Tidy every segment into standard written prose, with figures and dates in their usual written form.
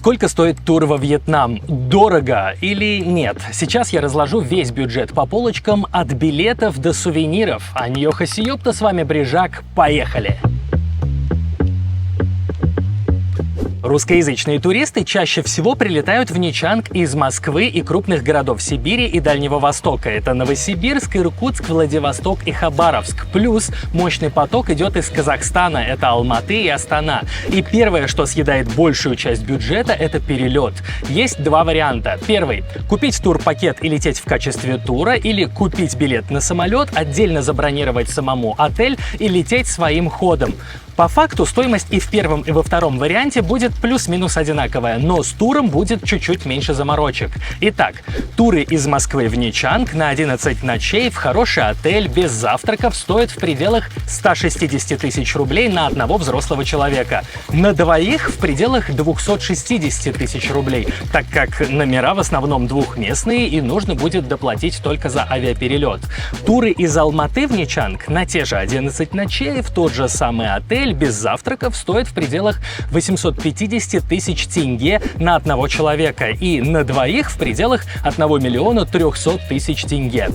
Сколько стоит тур во Вьетнам? Дорого или нет? Сейчас я разложу весь бюджет по полочкам от билетов до сувениров. Аньоха сиёпта, с вами Брижак. Поехали! Русскоязычные туристы чаще всего прилетают в Нячанг из Москвы и крупных городов Сибири и Дальнего Востока. Это Новосибирск, Иркутск, Владивосток и Хабаровск. Плюс мощный поток идет из Казахстана. Это Алматы и Астана. И первое, что съедает большую часть бюджета, это перелет. Есть два варианта. Первый – купить турпакет и лететь в качестве тура, или купить билет на самолет, отдельно забронировать самому отель и лететь своим ходом. По факту стоимость и в первом, и во втором варианте будет плюс-минус одинаковая, но с туром будет чуть-чуть меньше заморочек. Итак, туры из Москвы в Нячанг на 11 ночей в хороший отель без завтраков стоят в пределах 160 тысяч рублей на одного взрослого человека. На двоих в пределах 260 тысяч рублей, так как номера в основном двухместные и нужно будет доплатить только за авиаперелет. Туры из Алматы в Нячанг на те же 11 ночей в тот же самый отель без завтраков стоит в пределах 850 тысяч тенге на одного человека и на двоих в пределах 1 миллиона 300 тысяч тенге.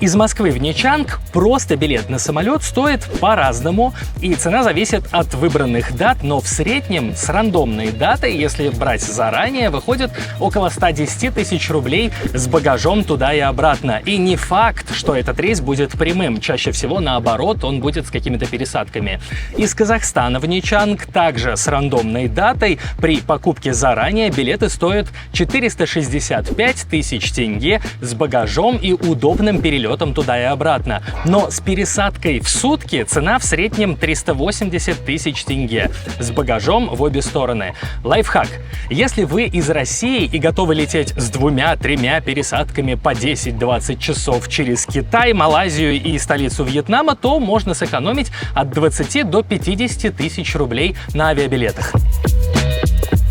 Из Москвы в Нячанг просто билет на самолет стоит по-разному, и цена зависит от выбранных дат, но в среднем с рандомной датой, если брать заранее, выходит около 110 тысяч рублей с багажом туда и обратно. И не факт, что этот рейс будет прямым, чаще всего наоборот, он будет с какими-то пересадками. Из Казахстана в Нячанг также с рандомной датой при покупке заранее билеты стоят 465 тысяч тенге с багажом и удобным перелетом туда и обратно. Но с пересадкой в сутки цена в среднем 380 тысяч тенге с багажом в обе стороны. Лайфхак. Если вы из России и готовы лететь с 2-3 пересадками по 10-20 часов через Китай, Малайзию и столицу Вьетнама, то можно сэкономить от 20 до 50 тысяч рублей на авиабилетах.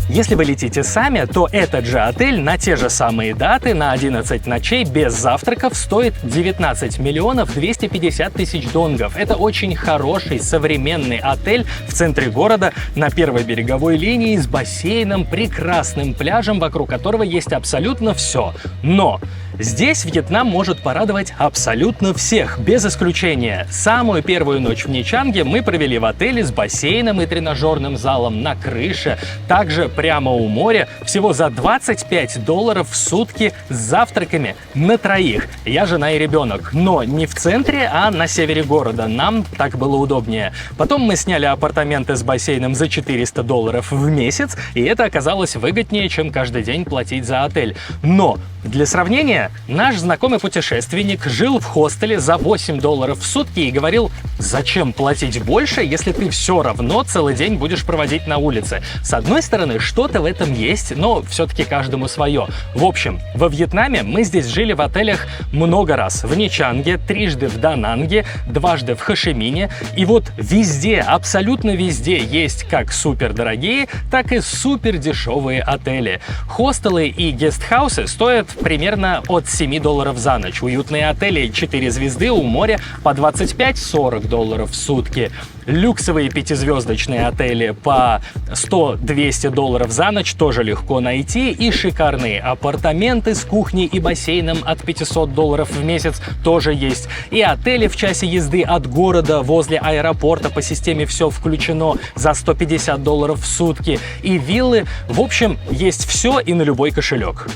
Если вы летите сами, то этот же отель на те же самые даты на 11 ночей без завтраков стоит 19 миллионов 250 тысяч донгов. Это очень хороший современный отель в центре города на первой береговой линии с бассейном, прекрасным пляжем, вокруг которого есть абсолютно все. Но здесь Вьетнам может порадовать абсолютно всех, без исключения. Самую первую ночь в Нячанге мы провели в отеле с бассейном и тренажерным залом на крыше, также прямо у моря, всего за $25 в сутки с завтраками на троих. Я, жена и ребенок. Но не в центре, а на севере города. Нам так было удобнее. Потом мы сняли апартаменты с бассейном за $400 в месяц, и это оказалось выгоднее, чем каждый день платить за отель. Но для сравнения, наш знакомый путешественник жил в хостеле за $8 в сутки и говорил: зачем платить больше, если ты все равно целый день будешь проводить на улице? С одной стороны, что-то в этом есть, но все-таки каждому свое. В общем, во Вьетнаме мы здесь жили в отелях много раз. В Нячанге, трижды в Дананге, дважды в Хошимине. И вот везде, абсолютно везде есть как супер дорогие, так и супер дешевые отели. Хостелы и гестхаусы стоят примерно от $7 за ночь. Уютные отели 4 звезды у моря по $25-40 в сутки. Люксовые 5-звездочные отели по $100-200 за ночь тоже легко найти. И шикарные апартаменты с кухней и бассейном от $500 в месяц тоже есть. И отели в часе езды от города возле аэропорта по системе «Все включено» за $150 в сутки. И виллы. В общем, есть все и на любой кошелек.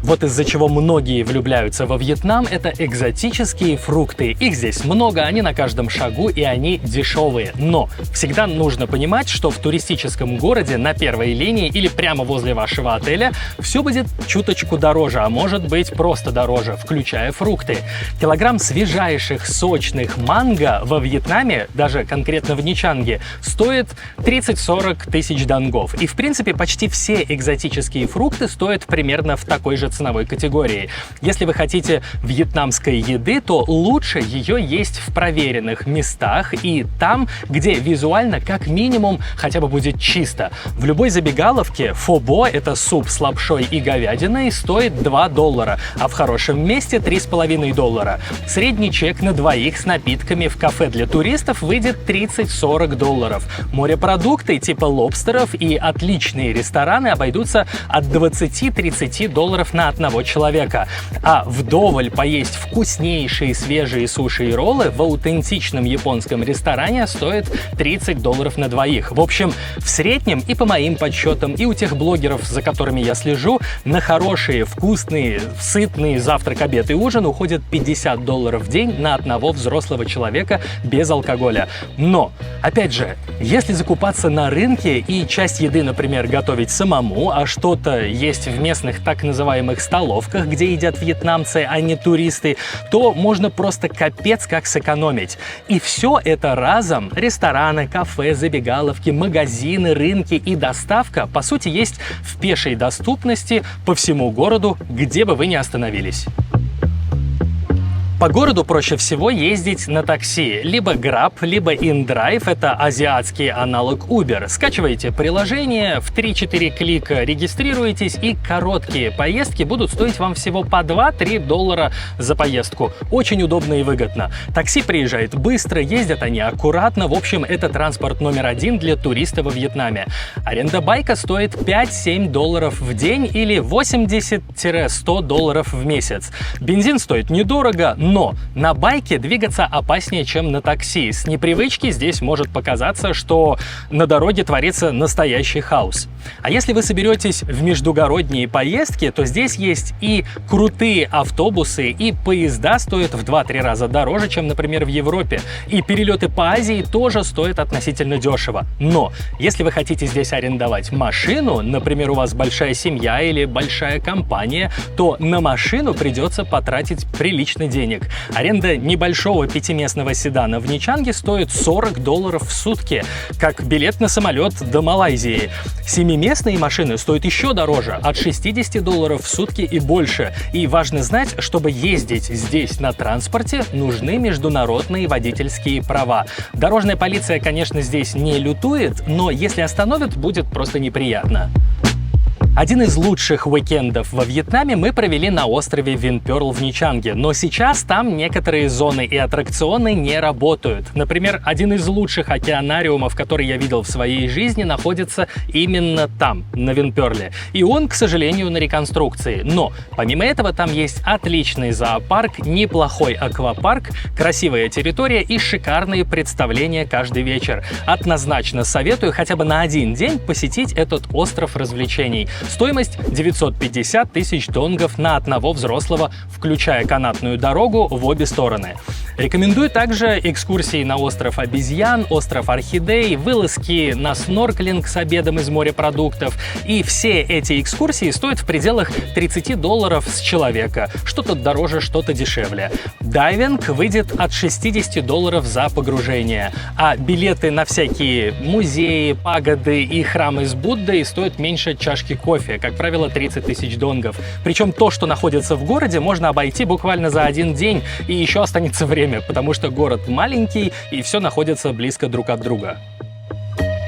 Вот из-за чего многие влюбляются во Вьетнам, это экзотические фрукты. Их здесь много, они на каждом шагу и они дешевые. Но всегда нужно понимать, что в туристическом городе на первой линии или прямо возле вашего отеля все будет чуточку дороже, а может быть просто дороже, включая фрукты. Килограмм свежайших сочных манго во Вьетнаме, даже конкретно в Нячанге, стоит 30-40 тысяч донгов. И в принципе почти все экзотические фрукты стоят примерно в такой же ценовой категории. Если вы хотите вьетнамской еды, то лучше ее есть в проверенных местах и там, где визуально как минимум хотя бы будет чисто. В любой забегаловке фобо, это суп с лапшой и говядиной, стоит $2, а в хорошем месте $3,5. Средний чек на двоих с напитками в кафе для туристов выйдет $30-40. Морепродукты типа лобстеров и отличные рестораны обойдутся от $20-30 на одного человека. А вдоволь поесть вкуснейшие свежие суши и роллы в аутентичном японском ресторане стоит $30 на двоих. В общем, в среднем и по моим подсчетам, и у тех блогеров, за которыми я слежу, на хорошие, вкусные, сытные завтрак, обед и ужин уходит $50 в день на одного взрослого человека без алкоголя. Но, опять же, если закупаться на рынке и часть еды, например, готовить самому, а что-то есть в местных так называемых столовках, где едят вьетнамцы, а не туристы, то можно просто капец как сэкономить. И все это разом, рестораны, кафе, забегаловки, магазины, рынки и доставка, по сути, есть в пешей доступности по всему городу, где бы вы ни остановились. По городу проще всего ездить на такси. Либо Grab, либо InDrive — это азиатский аналог Uber. Скачиваете приложение, в 3-4 клика регистрируетесь, и короткие поездки будут стоить вам всего по $2-3 за поездку. Очень удобно и выгодно. Такси приезжает быстро, ездят они аккуратно. В общем, это транспорт номер один для туриста во Вьетнаме. Аренда байка стоит $5-7 в день или $80-100 в месяц. Бензин стоит недорого, но на байке двигаться опаснее, чем на такси. С непривычки здесь может показаться, что на дороге творится настоящий хаос. А если вы соберетесь в междугородние поездки, то здесь есть и крутые автобусы, и поезда стоят в 2-3 раза дороже, чем, например, в Европе. И перелеты по Азии тоже стоят относительно дешево. Но если вы хотите здесь арендовать машину, например, у вас большая семья или большая компания, то на машину придется потратить прилично денег. Аренда небольшого 5-местного седана в Нячанге стоит $40 в сутки, как билет на самолет до Малайзии. 7-местные машины стоят еще дороже, от $60 в сутки и больше. И важно знать, чтобы ездить здесь на транспорте, нужны международные водительские права. Дорожная полиция, конечно, здесь не лютует, но если остановят, будет просто неприятно. Один из лучших уикендов во Вьетнаме мы провели на острове Винперл в Нячанге, но сейчас там некоторые зоны и аттракционы не работают. Например, один из лучших океанариумов, который я видел в своей жизни, находится именно там, на Винперле. И он, к сожалению, на реконструкции. Но помимо этого там есть отличный зоопарк, неплохой аквапарк, красивая территория и шикарные представления каждый вечер. Однозначно советую хотя бы на один день посетить этот остров развлечений. Стоимость $950 тысяч донгов на одного взрослого, включая канатную дорогу в обе стороны. Рекомендую также экскурсии на остров обезьян, остров орхидей, вылазки на снорклинг с обедом из морепродуктов. И все эти экскурсии стоят в пределах $30 с человека. Что-то дороже, что-то дешевле. Дайвинг выйдет от $60 за погружение. А билеты на всякие музеи, пагоды и храмы с Буддой стоят меньше чашки кофе, как правило, 30 тысяч донгов. Причем то, что находится в городе, можно обойти буквально за один день, и еще останется время, потому что город маленький и все находится близко друг от друга.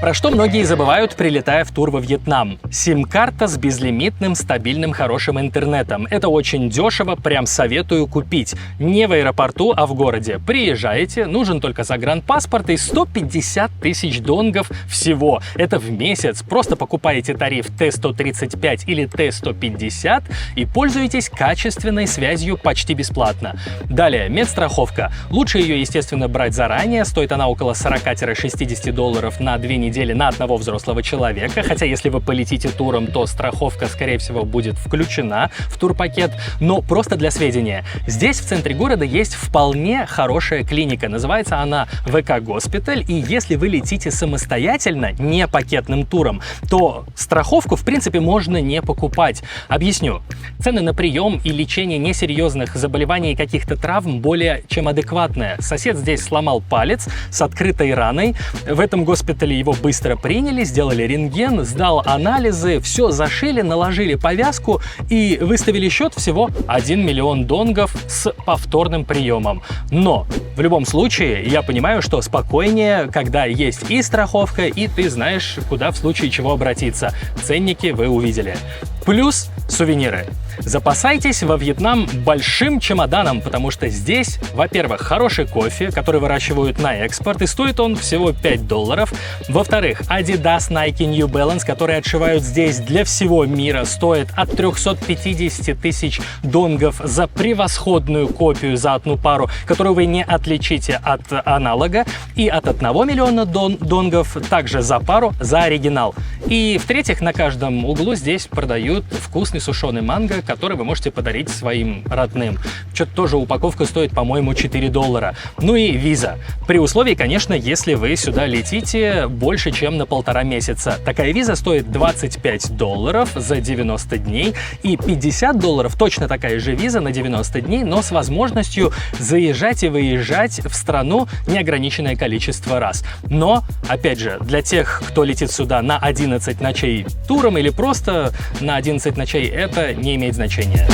Про что многие забывают, прилетая в тур во Вьетнам. Сим-карта с безлимитным, стабильным, хорошим интернетом. Это очень дешево, прям советую купить. Не в аэропорту, а в городе. Приезжаете, нужен только загранпаспорт и 150 тысяч донгов всего. Это в месяц. Просто покупаете тариф Т-135 или Т-150 и пользуетесь качественной связью почти бесплатно. Далее, медстраховка. Лучше ее, естественно, брать заранее. Стоит она около $40-60 на 2 недели на одного взрослого человека, хотя если вы полетите туром, то страховка, скорее всего, будет включена в турпакет. Но просто для сведения, здесь в центре города есть вполне хорошая клиника, называется она ВК Госпиталь, и если вы летите самостоятельно, не пакетным туром, то страховку, в принципе, можно не покупать. Объясню. Цены на прием и лечение несерьезных заболеваний и каких-то травм более чем адекватные. Сосед здесь сломал палец с открытой раной, в этом госпитале его быстро приняли, сделали рентген, сдал анализы, все зашили, наложили повязку и выставили счет всего 1 миллион донгов с повторным приемом. Но в любом случае я понимаю, что спокойнее, когда есть и страховка, и ты знаешь, куда в случае чего обратиться. Ценники вы увидели. Плюс сувениры. Запасайтесь во Вьетнам большим чемоданом, потому что здесь, во-первых, хороший кофе, который выращивают на экспорт, и стоит он всего $5. Во-вторых, Adidas, Nike, New Balance, которые отшивают здесь для всего мира, стоят от 350 тысяч донгов за превосходную копию за одну пару, которую вы не отличите от аналога, и от 1 миллиона донгов также за пару за оригинал. И в-третьих, на каждом углу здесь продают вкусный сушеный манго, который вы можете подарить своим родным. Что-то тоже упаковка стоит, по-моему, $4. Ну и виза. При условии, конечно, если вы сюда летите больше, чем на 1,5 месяца. Такая виза стоит $25 за 90 дней и $50 точно такая же виза на 90 дней, но с возможностью заезжать и выезжать в страну неограниченное количество раз. Но, опять же, для тех, кто летит сюда на 11 ночей туром или просто на 11 ночей, это не имеет значения.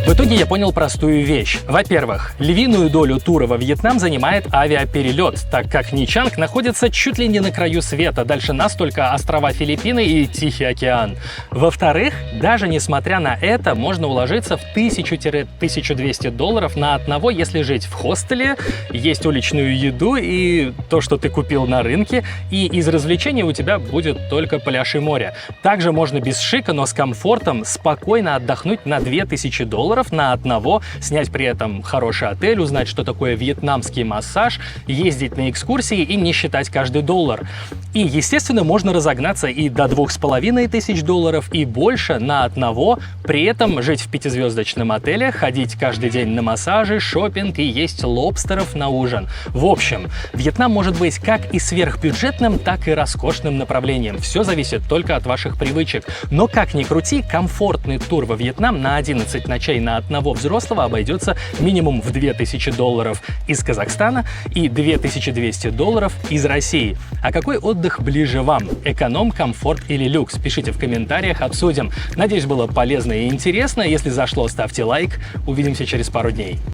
В итоге я понял простую вещь. Во-первых, львиную долю тура во Вьетнам занимает авиаперелет, так как Нhi Chang находится чуть ли не на краю света, дальше нас только острова Филиппины и Тихий океан. Во-вторых, даже несмотря на это, можно уложиться в $1000–1200 на одного, если жить в хостеле, есть уличную еду и то, что ты купил на рынке, и из развлечений у тебя будет только пляж и море. Также можно без шика, но с комфортом спокойно отдохнуть на $2000 на одного, снять при этом хороший отель, узнать, что такое вьетнамский массаж, ездить на экскурсии и не считать каждый доллар. И, естественно, можно разогнаться и до $2500 и больше на одного, при этом жить в 5-звездочном отеле, ходить каждый день на массажи, шопинг и есть лобстеров на ужин. В общем, Вьетнам может быть как и сверхбюджетным, так и роскошным направлением. Все зависит только от ваших привычек. Но как ни крути, комфортный тур во Вьетнам на 11 ночей на одного взрослого обойдется минимум в $2000 из Казахстана и $2200 из России. А какой отдых ближе вам? Эконом, комфорт или люкс? Пишите в комментариях, обсудим. Надеюсь, было полезно и интересно. Если зашло, ставьте лайк. Увидимся через пару дней.